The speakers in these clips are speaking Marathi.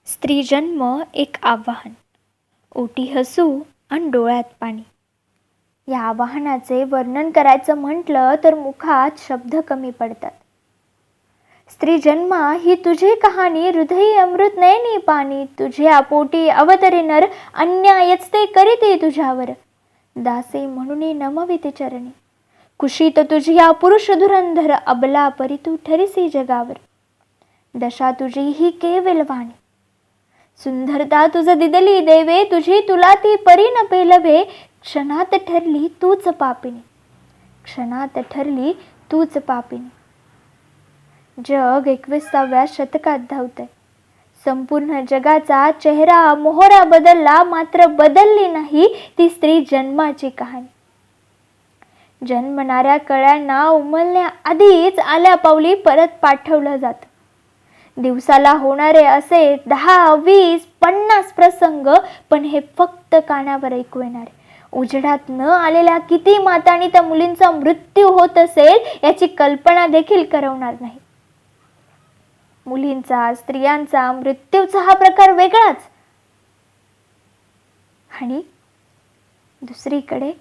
स्त्री जन्म एक आव्हान, ओटी हसू आणि डोळ्यात पाणी. या आव्हानाचे वर्णन करायचं म्हटलं तर मुखात शब्द कमी पडतात. स्त्री जन्मा ही तुझी कहाणी, हृदयी अमृत नयनी पाणी. तुझ्या पोटी अवतरे नर, अन्यायच ते करीते तुझ्यावर. दासी म्हणून नमविते चरणी, कुशीत तुझ्या पुरुष धुरंधर. अबला परी तू ठरीसी जगावर, दशा तुझी ही केवल वाणी. सुंदरता तुझ दिदली देवे, तुझी तुला ती परी न पेलवे. क्षणात ठरली तूच पापिनी, क्षणात ठरली तूच पापिनी. जग 21व्या शतकात धावतंय. संपूर्ण जगाचा चेहरा मोहरा बदलला, मात्र बदलली नाही ती स्त्री जन्माची कहाणी. जन्मणाऱ्या कळ्यांना उमलण्या आधीच आल्या पावली परत पाठवलं जातं. दिवसाला होणारे असे 10, 20, 50 प्रसंग, पण हे फक्त कानावर ऐकू येणारे. उजेडात न आलेल्या किती मातांनी त्या मुलींचा मृत्यू होत असेल याची कल्पना देखील करवणार नाही. मुलींचा, स्त्रियांचा मृत्यूचा हा प्रकार वेगळाच. आणि दुसरीकडे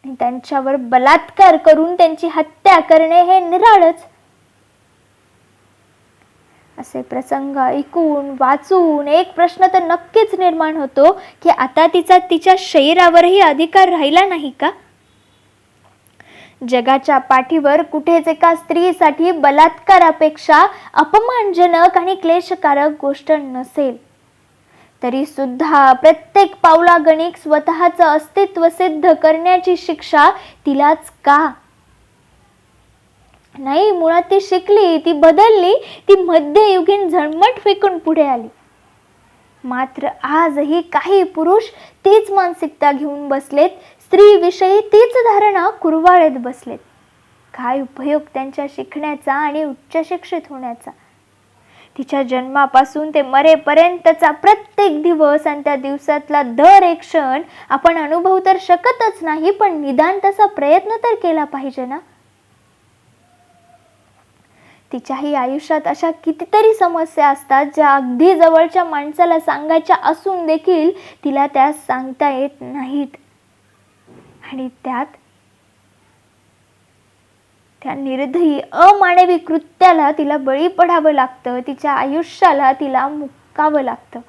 त्यांच्यावर बलात्कार करून त्यांची हत्या करणे हे निराळच. असे प्रसंग ऐकून वाचून एक प्रश्न तर नक्कीच निर्माण होतो की आता तिच्या शरीरावरही अधिकार राहिला नाही का? जगाच्या पाठीवर कुठेच एका स्त्रीसाठी बलात्कारापेक्षा अपमानजनक आणि क्लेशकारक गोष्ट नसेल. तरी सुद्धा प्रत्येक पावलागणिक स्वतःचं अस्तित्व सिद्ध करण्याची शिक्षा तिलाच का? नाही, मुळात ती शिकली, ती बदलली, ती मध्ययुगीन झळमट फेकून पुढे आली. मात्र आजही काही पुरुष तीच मानसिकता घेऊन बसलेत, स्त्रीविषयी तीच धारणा कुरवाळत बसलेत. काय उपयोग त्यांच्या शिकण्याचा आणि उच्च शिक्षित होण्याचा? तिच्या जन्मापासून ते मरेपर्यंतचा प्रत्येक दिवस आणि त्या दिवसातला दर एक क्षण आपण अनुभव तर शकतच नाही, पण निदान तसा प्रयत्न तर केला पाहिजे ना. तिच्याही आयुष्यात अशा कितीतरी समस्या असतात ज्या अगदी जवळच्या माणसाला सांगायच्या असून देखील तिला त्या सांगता येत नाहीत. आणि त्यात त्या निर्दयी अमानवी कृत्याला तिला बळी पडावं लागतं, तिच्या आयुष्याला तिला मुकावं लागतं.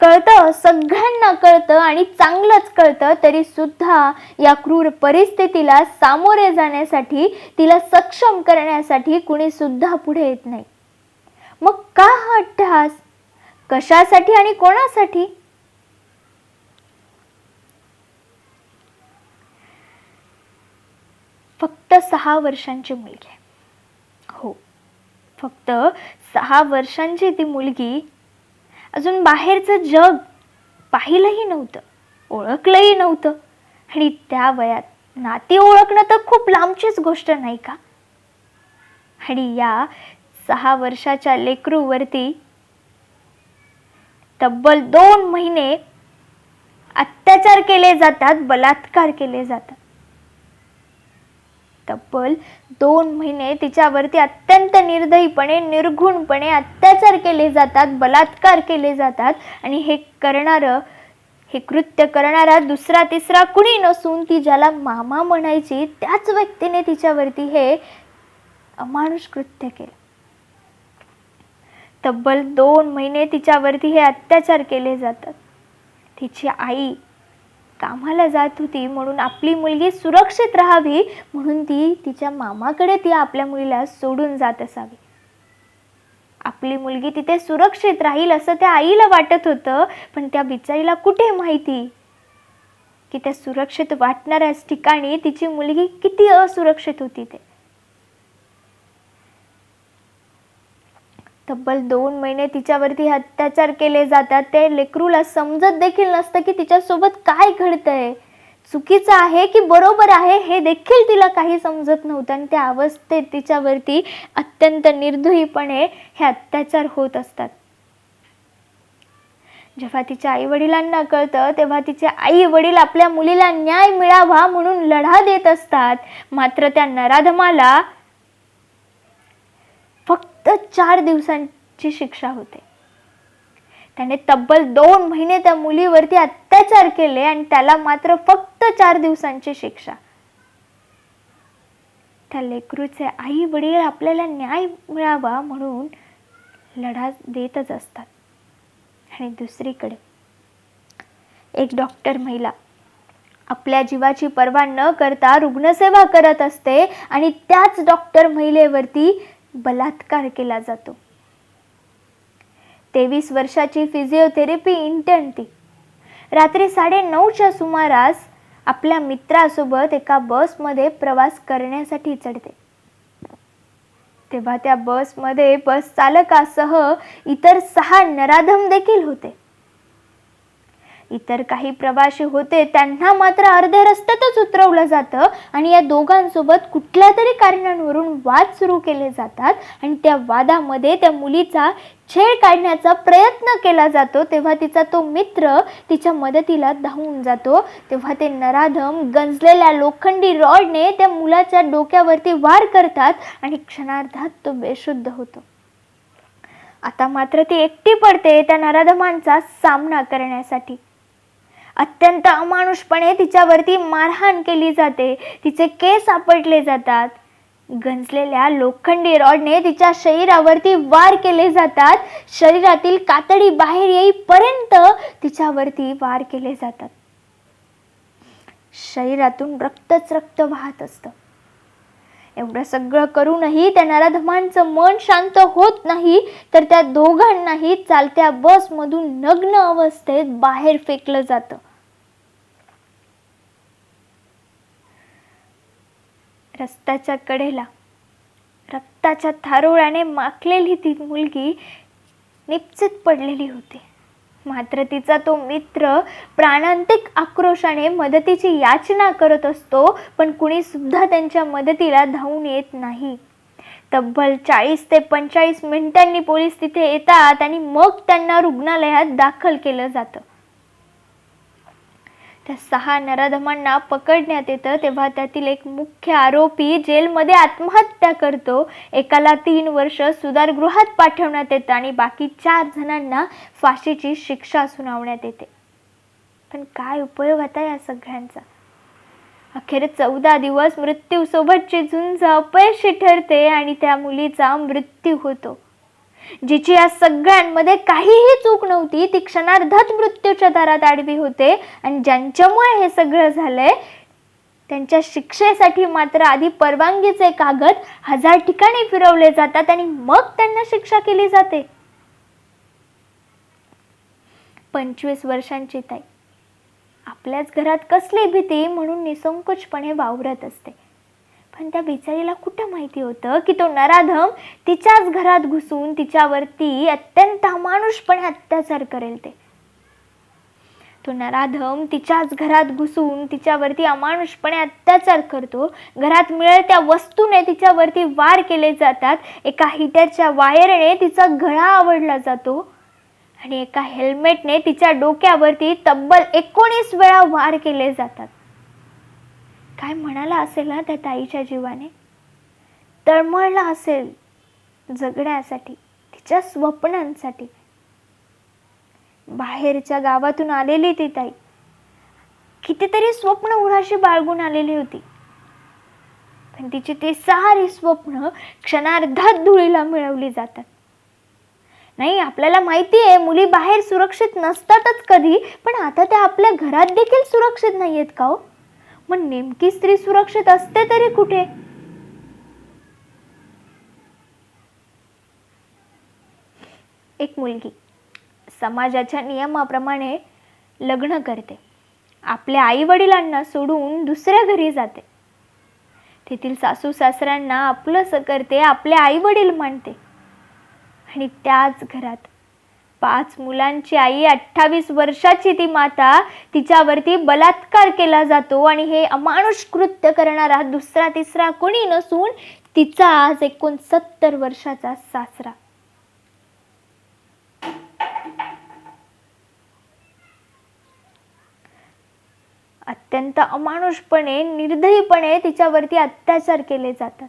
कळतं, सगळ्यांना कळतं आणि चांगलंच कळतं, तरी सुद्धा या क्रूर परिस्थितीला सामोरे जाण्यासाठी, तिला सक्षम करण्यासाठी कुणी सुद्धा पुढे येत नाही. मग का हा अट्टहास? कशासाठी आणि कोणासाठी? फक्त 6 वर्षांची मुलगी. हो, फक्त 6 वर्षांची ती मुलगी अजून बाहेरचं जग पाहिलंही नव्हतं, ओळखलंही नव्हतं. आणि त्या वयात नाती ओळखणं तर खूप लांबचीच गोष्ट नाही का? आणि या 6 वर्षाच्या लेकरूवरती तब्बल 2 महिने अत्याचार केले जातात, बलात्कार केले जातात. तब्बल 2 महिने तिच्यावरती अत्यंत निर्दयीपणे, निर्घुणपणे अत्याचार केले जातात, बलात्कार केले जातात. आणि हे कृत्य करणारा दुसरा तिसरा कुणी नसून ती ज्याला मामा म्हणायची त्याच व्यक्तीने तिच्यावरती हे अमानुष कृत्य केले. तब्बल 2 महिने तिच्यावरती हे अत्याचार केले जातात. तिची आई कामाला जात होती म्हणून आपली मुलगी सुरक्षित राहावी म्हणून ती तिच्या मामाकडे ती आपल्या मुलीला सोडून जात असावी. आपली मुलगी तिथे सुरक्षित राहील असं त्या आईला वाटत होतं, पण त्या बिचारीला कुठे माहिती की त्या सुरक्षित वाटणाऱ्याच ठिकाणी तिची मुलगी किती असुरक्षित होती ते. तब्बल 2 महिने तिच्यावरती अत्याचार केले जातात. ते लेकरूला समजत देखील नसतं की तिच्यासोबत काय घडतंय, चुकीचं आहे की बरोबर आहे हे देखील तिला काही समजत नव्हतं. आणि त्या अवस्थेत तिच्यावरती अत्यंत निर्दयीपणे हे अत्याचार होत असतात. जेव्हा तिच्या आई वडिलांना कळतं तेव्हा तिचे आई वडील आपल्या मुलीला न्याय मिळावा म्हणून लढा देत असतात. मात्र त्या नराधमाला फक्त 4 ची शिक्षा होते. त्याने तब्बल 2 महिने त्या मुलीवरती अत्याचार केले आणि त्याला मात्र फक्त 4 दिवसांची शिक्षा. त्या लेकरूचे आई वडील आपल्याला न्याय मिळावा म्हणून लढा देतच असतात. आणि दुसरीकडे एक डॉक्टर महिला आपल्या जीवाची पर्वा न करता रुग्णसेवा करत असते आणि त्याच डॉक्टर महिलेवरती बलात्कार केला जातो. 23 वर्षाची फिजिओथेरपी इंटर्न ती रात्री 9:30च्या सुमारास आपल्या मित्रासोबत एका बसमध्ये प्रवास करण्यासाठी चढते. तेव्हा त्या बसमध्ये बस चालकासह इतर 6 नराधम देखील होते. इतर काही प्रवासी होते त्यांना मात्र अर्ध्या रस्त्यातच उतरवलं जातं आणि या दोघांसोबत कुठल्या तरी कारणांवरून वाद सुरू केले जातात आणि त्या वादामध्ये त्या मुलीचा छेड काढण्याचा प्रयत्न केला जातो. तेव्हा तिचा तो मित्र तिच्या मदतीला धावून जातो. तेव्हा ते नराधम गंजलेल्या लोखंडी रॉडने त्या मुलाच्या डोक्यावरती वार करतात आणि क्षणार्धात तो बेशुद्ध होतो. आता मात्र ती एकटी पडते त्या नराधमांचा सामना करण्यासाठी. अत्यंत अमानुषपणे तिच्यावरती मारहाण केली जाते. तिचे केस आपटले जातात. गंजलेल्या लोखंडी रॉडने तिच्या शरीरावरती वार केले जातात. शरीरातील कातडी बाहेर येईपर्यंत तिच्यावरती वार केले जातात. शरीरातून रक्तच रक्त वाहत असतं. एवढं सगळं करूनही त्या नराधमांचं मन शांत होत नाही, तर त्या दोघांनाही चालत्या बसमधून नग्न अवस्थेत बाहेर फेकलं जातं. रस्त्याच्या कडेला रक्ताच्या थारोळ्याने माखलेली ती मुलगी निपचित पडलेली होती. मात्र तिचा तो मित्र प्राणांतिक आक्रोशाने मदतीची याचना करत असतो, पण कुणी सुद्धा त्यांच्या मदतीला धावून येत नाही. तब्बल 40 ते 45 मिनिटांनी पोलीस तिथे येतात आणि मग त्यांना रुग्णालयात दाखल केलं जातं. त्या 6 नराधमांना पकडण्यात येतं तेव्हा त्यातील एक मुख्य आरोपी जेलमध्ये आत्महत्या करतो. एकाला 3 वर्ष सुधारगृहात पाठवण्यात येतं आणि बाकी 4 जणांना फाशीची शिक्षा सुनावण्यात येते. पण काय उपयोग होता या सगळ्यांचा? अखेर 14 दिवस मृत्यूसोबतची झुंज अपयशी ठरते आणि त्या मुलीचा मृत्यू होतो. जिची या सगळ्यांमध्ये काहीही चूक नव्हती ती क्षणार्धात मृत्यूच्या दारात आडवी होते आणि ज्यांच्यामुळे हे सगळं झालंय त्यांच्या शिक्षेसाठी मात्र आधी परवानगीचे कागद 1000 ठिकाणी फिरवले जातात आणि मग त्यांना शिक्षा केली जाते. 25 वर्षांची ताई आपल्याच घरात कसली भीती म्हणून निसंकोचपणे वावरत असते. पण त्या बिचारीला कुठं माहिती होतं की तो नराधम तिच्याच घरात घुसून तिच्यावरती अत्यंत अमानुषपणे अत्याचार करेल. तो नराधम तिच्याच घरात घुसून तिच्यावरती अमानुषपणे अत्याचार करतो. घरात मिळेल त्या वस्तूने तिच्यावरती वार केले जातात. एका हीटरच्या वायरने तिचा गळा आवळला जातो आणि एका हेल्मेटने तिच्या डोक्यावरती तब्बल 19 वेळा वार केले जातात. काय म्हणाला असेल ना त्या ताईच्या जीवाने? तळमळला असेल जगण्यासाठी, तिच्या स्वप्नांसाठी. बाहेरच्या गावातून आलेली ती ताई कितीतरी स्वप्न उराशी बाळगून आलेली होती, पण तिची ती सारी स्वप्न क्षणार्धात धुळीला मिळवली जातात. नाही, आपल्याला माहिती आहे मुली बाहेर सुरक्षित नसतातच कधी, पण आता त्या आपल्या घरात देखील सुरक्षित नाहीयेत का हो? मग नेमकी स्त्री सुरक्षित असते तरी कुठे? एक मुलगी समाजाच्या नियमाप्रमाणे लग्न करते, आपल्या आई वडिलांना सोडून दुसऱ्या घरी जाते. तेथील सासू सासऱ्यांना आपलंसं करते, आपले आई वडील मानते आणि त्याच घरात 5 मुलांची आई 28 वर्षाची ती माता तिच्यावरती बलात्कार केला जातो आणि हे अमानुष कृत्य करणारा दुसरा तिसरा कोणी नसून तिचा आज 69 वर्षाचा सासरा. अत्यंत अमानुषपणे निर्दयीपणे तिच्यावरती अत्याचार केले जातात.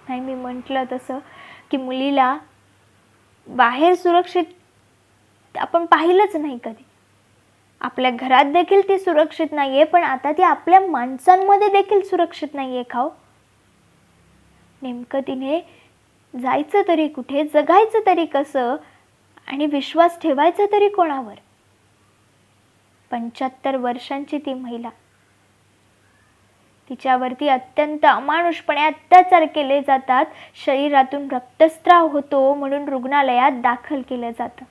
नाही, मी म्हटलं तसं की मुलीला बाहेर सुरक्षित आपण पाहिलंच नाही कधी. आपल्या घरात देखील ती सुरक्षित नाहीये, पण आता ती आपल्या माणसांमध्ये देखील सुरक्षित नाहीये खाऊ. नेमकं तिने जायचं तरी कुठे, जगायचं तरी कसं आणि विश्वास ठेवायचा तरी कोणावर? 75 वर्षांची ती महिला, तिच्यावरती अत्यंत अमानुषपणे अत्याचार केले जातात. शरीरातून रक्तस्राव होतो म्हणून रुग्णालयात दाखल केलं जातं.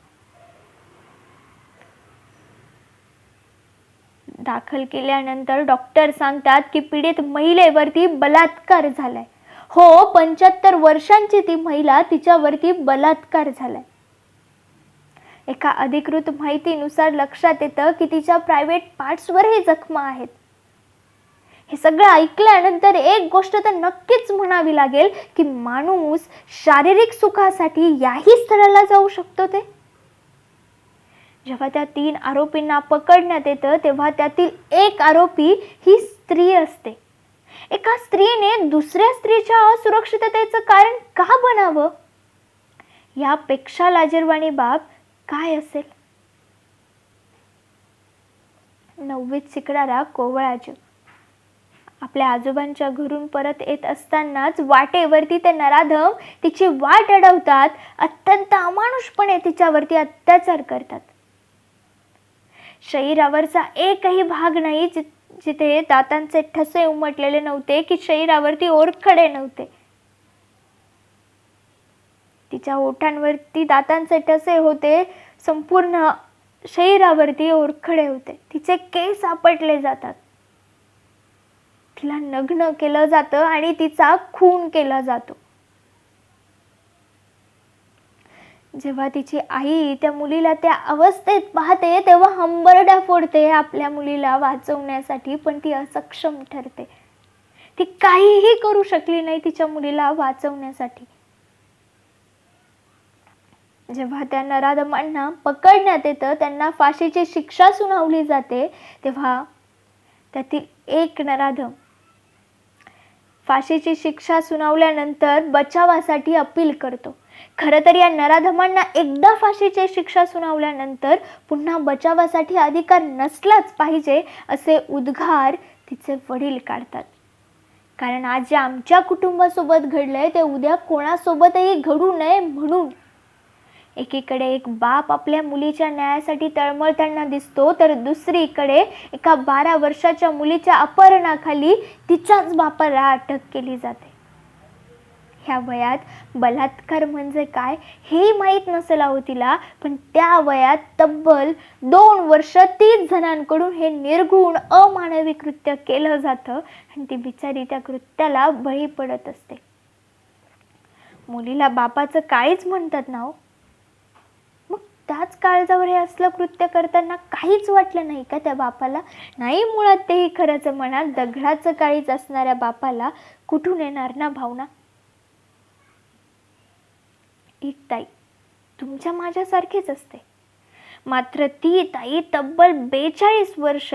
दाखल केल्यानंतर डॉक्टर सांगतात की पीडित महिलेवरती बलात्कार झालाय. हो, 75 वर्षांची ती महिला, तिच्यावरती बलात्कार झालाय. एका अधिकृत माहितीनुसार लक्षात येतं की तिच्या प्रायव्हेट पार्ट्सवरही जखमा आहेत. हे सगळं ऐकल्यानंतर एक गोष्ट तर नक्कीच म्हणावी लागेल की माणूस शारीरिक सुखासाठी याही स्थळाला जाऊ शकतो ते. जेव्हा त्या 3 आरोपींना पकडण्यात येतं तेव्हा त्यातील एक आरोपी ही स्त्री असते. एका स्त्रीने दुसऱ्या स्त्रीच्या असुरक्षिततेचं कारण का बनावं? यापेक्षा लाजिरवाणी बाब काय असेल? 9वीत शिकणारा कोवळा जीव आपल्या आजोबांच्या घरून परत येत असतानाच वाटेवरती ते नराधम तिची वाट अडवतात. अत्यंत अमानुषपणे तिच्यावरती अत्याचार करतात. शरीरावरचा एकही भाग नाही जिथे दातांचे ठसे उमटलेले नव्हते की शरीरावरती ओरखडे नव्हते. तिच्या ओठांवरती दातांचे ठसे होते, संपूर्ण शरीरावरती ओरखडे होते. तिचे केस आपटले जातात. तिला नग्न केलं जातं आणि तिचा खून केला जातो. जेव्हा तिची आई त्या मुलीला त्या अवस्थेत पाहते तेव्हा हंबरड्या फोडते आपल्या मुलीला वाचवण्यासाठी, पण ती असक्षम ठरते. ती काहीही करू शकली नाही तिच्या मुलीला वाचवण्यासाठी. जेव्हा त्या नराधमांना पकडण्यात येतं, त्यांना फाशीची शिक्षा सुनावली जाते, तेव्हा त्यातील एक नराधम फाशीची शिक्षा सुनावल्यानंतर बचावासाठी अपील करतो. खरं तर या नराधमांना एकदा फाशीची शिक्षा सुनावल्यानंतर पुन्हा बचावासाठी अधिकार नसलाच पाहिजे असे उद्गार तिचे वडील काढतात. कारण आज जे आमच्या कुटुंबासोबत घडलंय ते उद्या कोणासोबतही घडू नये म्हणून. एकीकडे एक बाप आपल्या मुलीच्या न्यायासाठी तळमळताना दिसतो, तर दुसरीकडे एका 12 वर्षाच्या मुलीच्या अपहरणाखाली तिच्याच बापाला अटक केली जाते. ह्या वयात बलात्कार म्हणजे काय हे माहीत नसेल अहो तिला, पण त्या वयात तब्बल 2 वर्ष 30 जणांकडून हे निर्घृण अमानवी कृत्य केलं जातं आणि ती बिचारी त्या कृत्याला बळी पडत असते. मुलीला बापाचं काळीच म्हणतात ना हो. मग त्याच काळजावर हे असलं कृत्य करताना काहीच वाटलं नाही का त्या बापाला? नाही, मुळात तेही खरंच म्हणा, दगडाचं काळीज असणाऱ्या बापाला कुठून येणार ना भावना? एक ताई तुमच्या माझ्यासारखीच असते, मात्र ती ताई तब्बल 42 वर्ष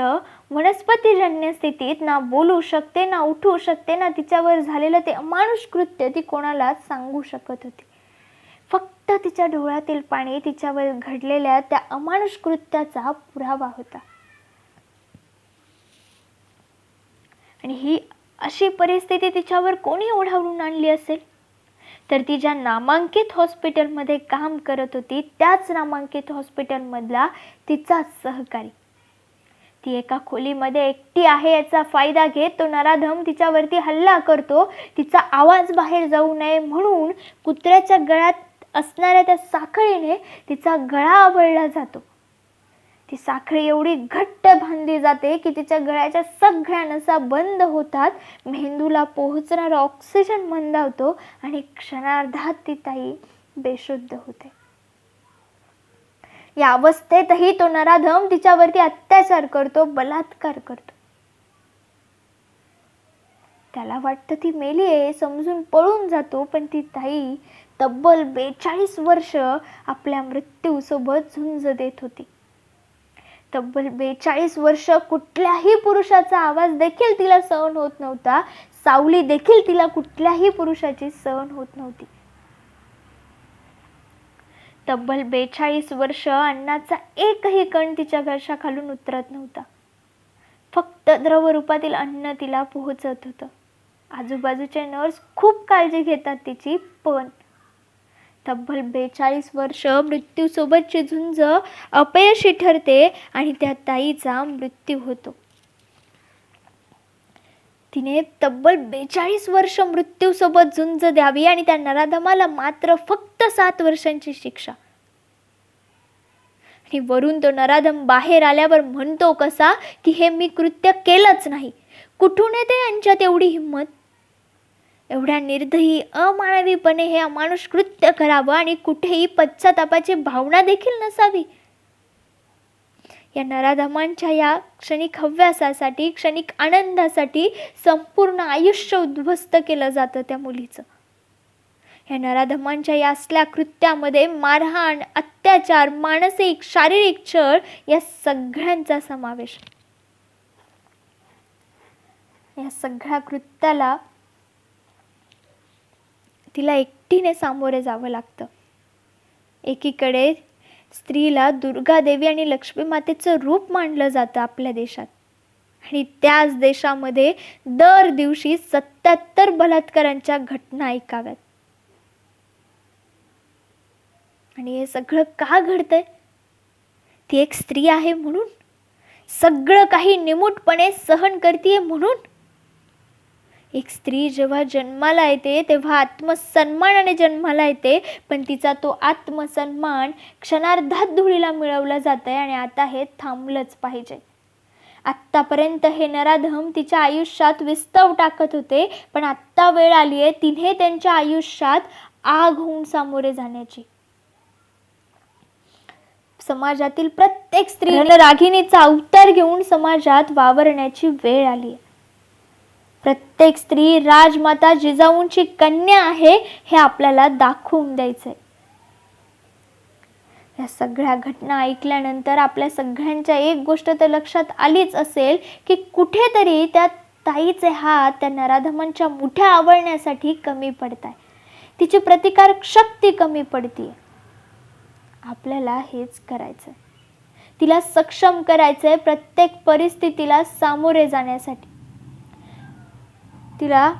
वनस्पतीजन्य स्थितीत ना बोलू शकते, ना उठू शकते, ना तिच्यावर झालेलं ते अमानुष कृत्य ती कोणालाच सांगू शकत होती. फक्त तिच्या डोळ्यातील पाणी तिच्यावर घडलेल्या त्या अमानुष कृत्याचा पुरावा होता. आणि ही अशी परिस्थिती तिच्यावर कोणी ओढावून आणली असेल? तर ती ज्या नामांकित हॉस्पिटलमध्ये काम करत होती त्याच नामांकित हॉस्पिटलमधला तिचा सहकारी. ती एका खोलीमध्ये एकटी आहे याचा फायदा घेत तो नराधम तिच्यावरती हल्ला करतो. तिचा आवाज बाहेर जाऊ नये म्हणून कुत्र्याच्या गळ्यात असणाऱ्या त्या साखळीने तिचा गळा आवळला जातो. ती साखळी एवढी घट्ट बांधली जाते की तिच्या गळ्याच्या सगळ्या नसा बंद होतात, मेंदूला पोहोचणारा ऑक्सिजन मंदावतो आणि क्षणार्धात ती ताई बेशुद्ध होते. या अवस्थेतही तो नराधम तिच्यावरती अत्याचार करतो, बलात्कार करतो. त्याला वाटतं ती मेली आहे समजून पळून जातो, पण ती ताई तब्बल 42 वर्ष आपल्या मृत्यूसोबत झुंज देत होती. तब्बल 42 वर्ष कुठल्याही पुरुषाचा आवाज देखील तिला सहन होत नव्हता. सावली देखील तिला कुठल्याही पुरुषाची सहन होत नव्हती. तब्बल 42 वर्ष अन्नाचा एकही कण तिच्या घशाखालून उतरत नव्हता. फक्त द्रव रूपातील अन्न तिला पोहोचत होतं. आजूबाजूचे नर्स खूप काळजी घेतात तिची, पण तब्बल 42 वर्ष मृत्यूसोबतची झुंज अपयशी ठरते आणि त्या ताईचा मृत्यू होतो. तिने तब्बल 42 वर्ष मृत्यूसोबत झुंज द्यावी आणि त्या नराधमाला मात्र फक्त 7 वर्षांची शिक्षा. आणि वरून तो नराधम बाहेर आल्यावर म्हणतो कसा की हे मी कृत्य केलंच नाही. कुठून येते यांच्यात एवढी हिंमत? एवढ्या निर्दयी अमानवीपणे हे अमानुष कृत्य करावं आणि कुठेही पश्चातापाची भावना देखील नसावी. या नराधमांच्या या क्षणिक हव्यासासाठी, क्षणिक आनंदासाठी संपूर्ण आयुष्य उद्ध्वस्त केलं जातं त्या मुलीचं. या नराधमांच्या या असल्या कृत्यामध्ये मारहाण, अत्याचार, मानसिक, शारीरिक छळ या सगळ्यांचा समावेश. या सगळ्या कृत्याला तिला एकटीने सामोरे जावं लागतं. एकीकडे स्त्रीला दुर्गा देवी आणि लक्ष्मी मातेचं रूप मानलं जातं आपल्या देशात, आणि त्याच देशामध्ये दर दिवशी 77 बलात्कारांच्या घटना ऐकाव्यात. आणि हे सगळं का घडतंय? ती एक स्त्री आहे म्हणून? सगळं काही निमूटपणे सहन करते म्हणून? एक स्त्री जेव्हा जन्माला येते तेव्हा आत्मसन्मानाने जन्माला येते, पण तिचा तो आत्मसन्मान क्षणार्धात धुळीला मिळवला जात आहे. आणि आता हे थांबलंच पाहिजे. आत्तापर्यंत हे नराधम तिच्या आयुष्यात विस्तव टाकत होते, पण आत्ता वेळ आली आहे तिने त्यांच्या आयुष्यात आग होऊन सामोरे जाण्याची. समाजातील प्रत्येक स्त्री रागिणीचा अवतार घेऊन समाजात वावरण्याची वेळ आली आहे. प्रत्येक स्त्री राजमाता जिजाऊंची कन्या आहे हे आपल्याला दाखवून द्यायचंय. या सगळ्या घटना ऐकल्यानंतर आपल्या सगळ्यांच्या एक गोष्ट तर लक्षात आलीच असेल की कुठेतरी त्या ताईचे हात त्या नराधमांच्या मुठ्या आवळण्यासाठी कमी पडताय. तिची प्रतिकारक शक्ती कमी पडतीये. आपल्याला हेच करायचंय. तिला सक्षम करायचंय प्रत्येक परिस्थितीला सामोरे जाण्यासाठी. तिला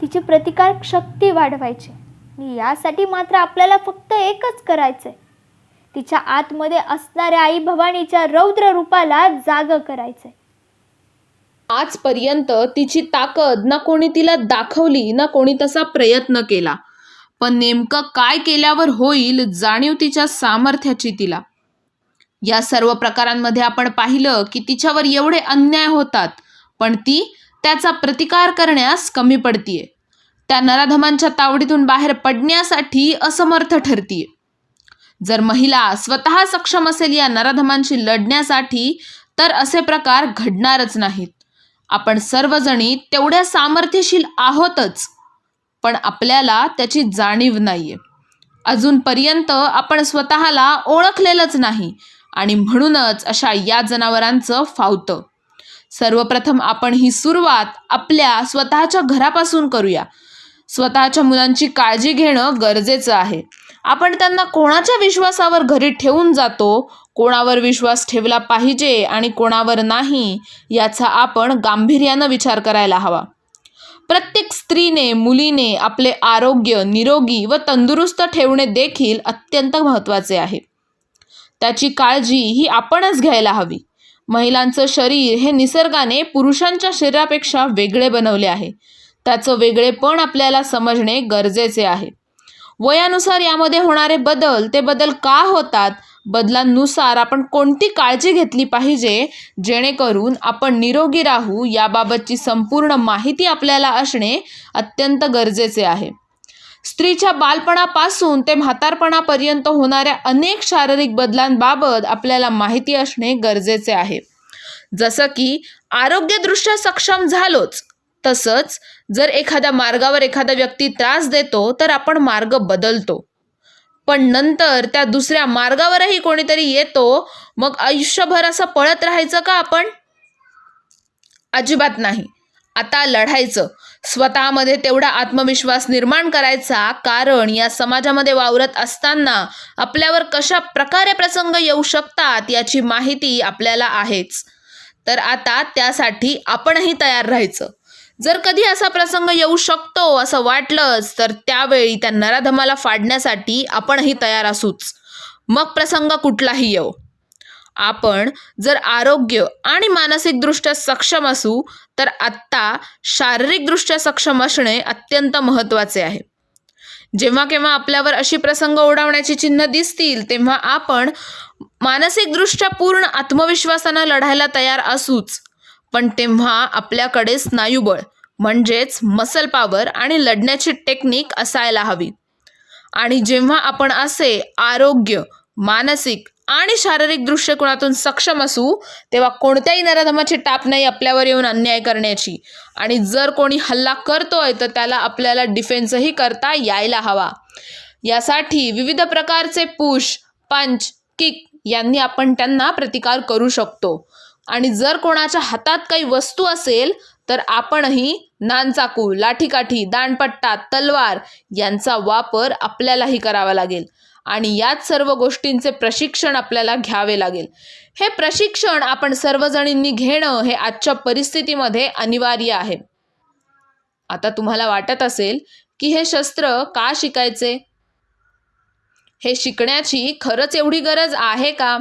तिची प्रतिकारक शक्ती वाढवायची. आणि यासाठी मात्र आपल्याला फक्त एकच करायचंय. तिच्या आतमध्ये असणाऱ्या आई भवानीच्या रौद्र रूपाला जाग करायचंय. आजपर्यंत तिची ताकद ना कोणी तिला दाखवली ना कोणी तसा प्रयत्न केला, पण नेमकं काय केल्यावर होईल जाणीव तिच्या सामर्थ्याची तिला. या सर्व प्रकारांमध्ये आपण पाहिलं की तिच्यावर एवढे अन्याय होतात, पण ती त्याचा प्रतिकार करण्यास कमी पडतीये. त्या नराधमांच्या तावडीतून बाहेर पडण्यासाठी असमर्थ ठरतीये. जर महिला स्वतः सक्षम असेल या नराधमांशी लढण्यासाठी तर असे प्रकार घडणारच नाहीत. आपण सर्वजणी तेवढ्या सामर्थ्यशील आहोतच, पण आपल्याला त्याची जाणीव नाहीये. अजूनपर्यंत आपण स्वतःला ओळखलेलंच नाही आणि म्हणूनच अशा या जनावरांचं फावतं. सर्वप्रथम आपण ही सुरुवात आपल्या स्वतःच्या घरापासून करूया. स्वतःच्या मुलांची काळजी घेणं गरजेचं आहे. आपण त्यांना कोणाच्या विश्वासावर घरी ठेवून जातो, कोणावर विश्वास ठेवला पाहिजे आणि कोणावर नाही, याचा आपण गांभीर्यानं विचार करायला हवा. प्रत्येक स्त्रीने, मुलीने आपले आरोग्य निरोगी व तंदुरुस्त ठेवणे देखील अत्यंत महत्त्वाचे आहे. त्याची काळजी ही आपणच घ्यायला हवी. महिलांचं शरीर हे निसर्गाने पुरुषांच्या शरीरापेक्षा वेगळे बनवले आहे. त्याचं वेगळेपण आपल्याला समजणे गरजेचे आहे. वयानुसार यामध्ये होणारे बदल, ते बदल का होतात, बदलांनुसार आपण कोणती काळजी घेतली पाहिजे जेणेकरून आपण निरोगी राहू, याबाबतची संपूर्ण माहिती आपल्याला असणे अत्यंत गरजेचे आहे. स्त्रीच्या बालपणापासून ते म्हातारपणापर्यंत होणाऱ्या अनेक शारीरिक बदलांबाबत आपल्याला माहिती असणे गरजेचे आहे. जसं की आरोग्यदृष्ट्या सक्षम झालोच, तसंच जर एखाद्या मार्गावर एखादा व्यक्ती त्रास देतो तर आपण मार्ग बदलतो, पण नंतर त्या दुसऱ्या मार्गावरही कोणीतरी येतो, मग आयुष्यभर असं पळत राहायचं का आपण? अजिबात नाही. आता लढायचं, स्वतःमध्ये तेवढा आत्मविश्वास निर्माण करायचा, कारण या समाजामध्ये वावरत असताना आपल्यावर कशा प्रकारे प्रसंग येऊ शकतात याची माहिती आपल्याला आहेच. तर आता त्यासाठी आपणही तयार राहायचं. जर कधी असा प्रसंग येऊ शकतो असं वाटलंच तर त्यावेळी त्या नराधमाला फाडण्यासाठी आपणही तयार असूच, मग प्रसंग कुठलाही येवो. आपण जर आरोग्य आणि मानसिकदृष्ट्या सक्षम असू तर आत्ता शारीरिकदृष्ट्या सक्षम असणे अत्यंत महत्त्वाचे आहे. जेव्हा केव्हा आपल्यावर अशी प्रसंग ओढवण्याची चिन्ह दिसतील तेव्हा आपण मानसिकदृष्ट्या पूर्ण आत्मविश्वासानं लढायला तयार असूच, पण तेव्हा आपल्याकडे स्नायुबळ म्हणजेच मसल पॉवर आणि लढण्याची टेक्निक असायला हवी. आणि जेव्हा आपण असे आरोग्य, मानसिक आणि शारीरिक दृष्टिकोनातून सक्षम असू तेव्हा कोणत्याही नराधमाची टाप नाही आपल्यावर येऊन अन्याय करण्याची. आणि जर कोणी हल्ला करतोय तर त्याला आपल्याला डिफेन्सही करता यायला हवा. यासाठी विविध प्रकारचे पुश, पंच, किक यांनी आपण त्यांना प्रतिकार करू शकतो. आणि जर कोणाच्या हातात काही वस्तू असेल तर आपणही नानचाकू, लाठीकाठी, दांडपट्टा, तलवार यांचा वापर आपल्यालाही करावा लागेल. आणि याच सर्व गोष्टींचे प्रशिक्षण आपल्याला घ्यावे लागेल. हे प्रशिक्षण आपण सर्वजणींनी घेणं हे आजच्या परिस्थितीमध्ये अनिवार्य आहे. आता तुम्हाला वाटत असेल की हे शस्त्र का शिकायचे? हे शिकण्याची खरंच एवढी गरज आहे का?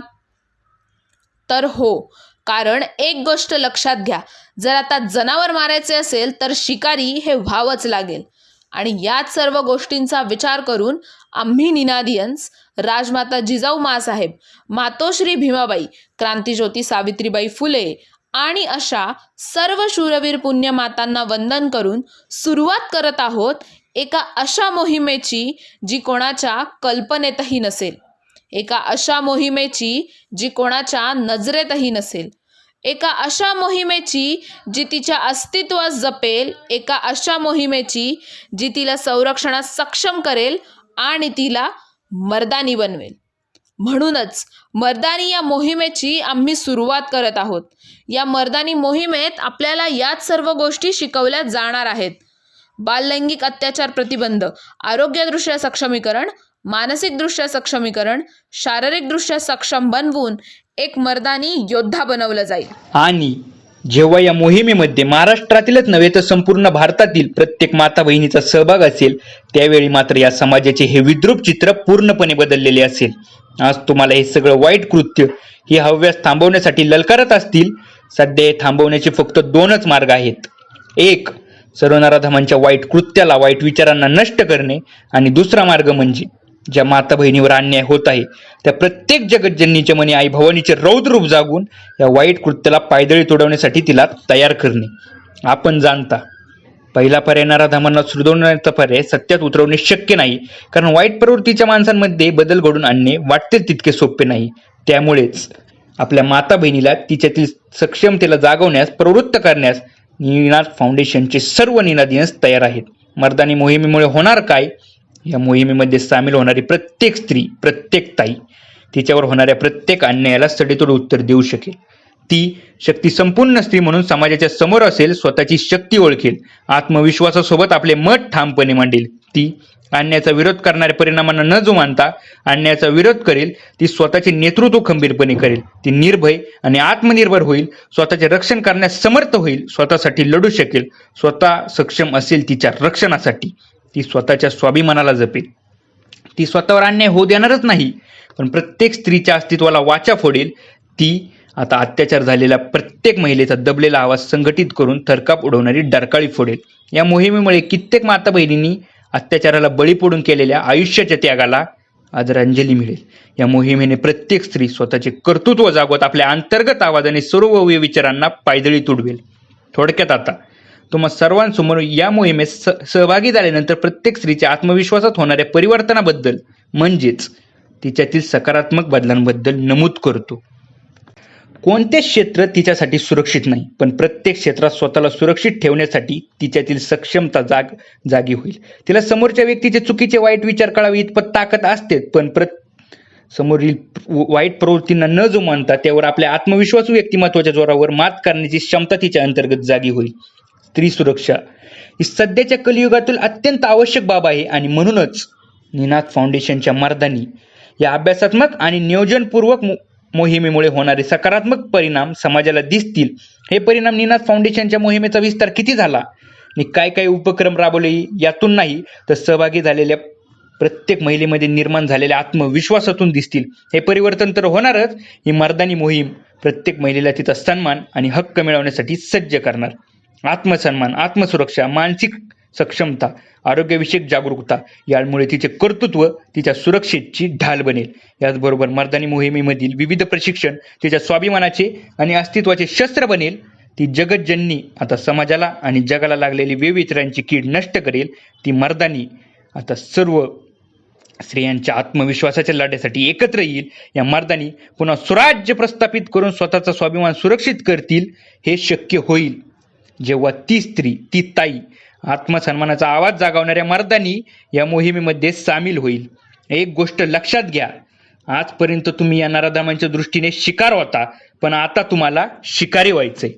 तर हो, कारण एक गोष्ट लक्षात घ्या, जर आता जनावर मारायचे असेल तर शिकारी हे व्हावंच लागेल. आणि याच सर्व गोष्टींचा विचार करून आम्ही निनादियन्स, राजमाता जिजाऊ माँसाहेब, मातोश्री भीमाबाई, क्रांतिज्योती सावित्रीबाई फुले आणि अशा सर्व शूरवीर पुण्यमातांना वंदन करून सुरुवात करत आहोत एका अशा मोहिमेची जी कोणाच्या कल्पनेतही नसेल, एका अशा मोहिमेची जी कोणाच्या नजरेतही नसेल, एका अशा मोहिमेची जी तिच्या अस्तित्वास जपेल, एका अशा मोहिमेची जी तिला संरक्षणात सक्षम करेल आणि तिला मर्दानी बनवेल. म्हणूनच मर्दानी या मोहिमेची आम्ही सुरुवात करत आहोत. या मर्दानी मोहिमेत आपल्याला याच सर्व गोष्टी शिकवल्या जाणार आहेत. बाललैंगिक अत्याचार प्रतिबंध, आरोग्यदृष्ट्या सक्षमीकरण, मानसिकदृष्ट्या सक्षमीकरण, शारीरिकदृष्ट्या सक्षम बनवून एक मर्दानी योद्धा बनवलं जाईल. आणि जेव्हा या मोहिमेमध्ये महाराष्ट्रातीलच नव्हे तर संपूर्ण भारतातील प्रत्येक माता बहिणीचा सहभाग असेल त्यावेळी मात्र या समाजाचे हे विद्रूप चित्र पूर्णपणे बदललेले असेल. आज तुम्हाला हे सगळं वाईट कृत्य, ही हव्यास थांबवण्यासाठी ललकारत असतील. सध्या हे थांबवण्याचे फक्त दोनच मार्ग आहेत. एक, सर्व नराधमांच्या वाईट कृत्याला, वाईट विचारांना नष्ट करणे. आणि दुसरा मार्ग म्हणजे ज्या माता बहिणीवर अन्याय होत आहे त्या प्रत्येक जगतजननीच्या मनी आई भवानीचे रौद्ररूप जागून या वाईट कृत्याला पायदळी तोडवण्यासाठी तिला तयार करणे. आपण जाणता, पहिला पर्याय नराधमांना सुधरवण्याचा पर्याय सत्यात उतरवणे शक्य नाही, कारण वाईट प्रवृत्तीच्या माणसांमध्ये बदल घडून आणणे वाटते तितके सोपे नाही. त्यामुळेच आपल्या माता बहिणीला तिच्यातील सक्षमतेला जागवण्यास, प्रवृत्त करण्यास निनाद फाउंडेशनचे सर्व निनादियन्स तयार आहेत. मर्दानी मोहिमेमुळे होणार काय? या मोहिमेमध्ये सामील होणारी प्रत्येक स्त्री, प्रत्येक ताई तिच्यावर होणाऱ्या प्रत्येक अन्यायाला सडेतोड उत्तर देऊ शकेल. ती शक्ती संपूर्ण स्त्री म्हणून समाजाच्या समोर असेल, स्वतःची शक्ती ओळखेल, आत्मविश्वासासोबत आपले मत ठामपणे मांडेल. ती अन्यायाचा विरोध करणाऱ्या परिणामांना न जुमानता अन्यायाचा विरोध करेल. ती स्वतःचे नेतृत्व खंबीरपणे करेल. ती निर्भय आणि आत्मनिर्भर होईल, स्वतःचे रक्षण करण्यास समर्थ होईल, स्वतःसाठी लढू शकेल, स्वतः सक्षम असेल तिच्या रक्षणासाठी. ती स्वतःच्या स्वाभिमानाला जपेल. ती स्वतःवर अन्याय होऊ देणारच नाही, पण प्रत्येक स्त्रीच्या अस्तित्वाला वाचा फोडेल. ती आता अत्याचार झालेल्या प्रत्येक महिलेचा दबलेला आवाज संघटित करून थरकाप उडवणारी डरकाळी फोडेल. या मोहिमेमुळे कित्येक माता बहिणींनी अत्याचाराला बळी पडून केलेल्या आयुष्याच्या त्यागाला आदरांजली मिळेल. या मोहिमेने प्रत्येक स्त्री स्वतःचे कर्तृत्व जागवत आपल्या अंतर्गत आवाजाने सर्व विचारांना पायदळी तुडवेल. थोडक्यात आता तुम्हा सर्वांसमोर या मोहिमेत सहभागी झाल्यानंतर प्रत्येक स्त्रीच्या आत्मविश्वासात होणाऱ्या परिवर्तनाबद्दल म्हणजेच तिच्यातील सकारात्मक बदलांबद्दल नमूद करतो. कोणतेच क्षेत्र तिच्यासाठी सुरक्षित नाही, पण प्रत्येक क्षेत्रात स्वतःला सुरक्षित ठेवण्यासाठी तिच्यातील सक्षमता जागी होईल. तिला समोरच्या व्यक्तीचे चुकीचे वाईट विचार कळावे इतपत ताकद असते, पण समोरील वाईट प्रवृत्तींना न जुमानता त्यावर आपल्या आत्मविश्वासू व्यक्तिमत्वाच्या जोरावर मात करण्याची क्षमता तिच्या अंतर्गत जागी होईल. स्त्री सुरक्षा ही सध्याच्या कलियुगातील अत्यंत आवश्यक बाब आहे आणि म्हणूनच निनाद फाउंडेशनच्या मर्दानी या अभ्यासात्मक आणि नियोजनपूर्वक मोहिमेमुळे होणारे सकारात्मक परिणाम समाजाला दिसतील. हे परिणाम निनाद फाउंडेशनच्या मोहिमेचा विस्तार किती झाला आणि काय काय उपक्रम राबवले यातून नाही तर सहभागी झालेल्या प्रत्येक महिलेमध्ये निर्माण झालेल्या आत्मविश्वासातून दिसतील. हे परिवर्तन तर होणारच. ही मर्दानी मोहीम प्रत्येक महिलेला तिचा सन्मान आणि हक्क मिळवण्यासाठी सज्ज करणार. आत्मसन्मान, आत्मसुरक्षा, मानसिक सक्षमता, आरोग्यविषयक जागरूकता यामुळे तिचे कर्तृत्व तिच्या सुरक्षेची ढाल बनेल. याचबरोबर मर्दानी मोहिमेमधील विविध प्रशिक्षण तिच्या स्वाभिमानाचे आणि अस्तित्वाचे शस्त्र बनेल. ती जगतजननी आता समाजाला आणि जगाला लागलेली विविधरांची कीड नष्ट करेल. ती मर्दानी आता सर्व स्त्रियांच्या आत्मविश्वासाच्या लढ्यासाठी एकत्र येईल. या मर्दानी पुन्हा स्वराज्य प्रस्थापित करून स्वतःचा स्वाभिमान सुरक्षित करतील. हे शक्य होईल जेव्हा ती स्त्री, ती ताई आत्मसन्मानाचा आवाज जागवणाऱ्या मर्दानी या मोहिमेमध्ये सामील होईल. एक गोष्ट लक्षात घ्या, आजपर्यंत तुम्ही या नराधमांच्या दृष्टीने शिकार होता, पण आता तुम्हाला शिकारी व्हायचंय.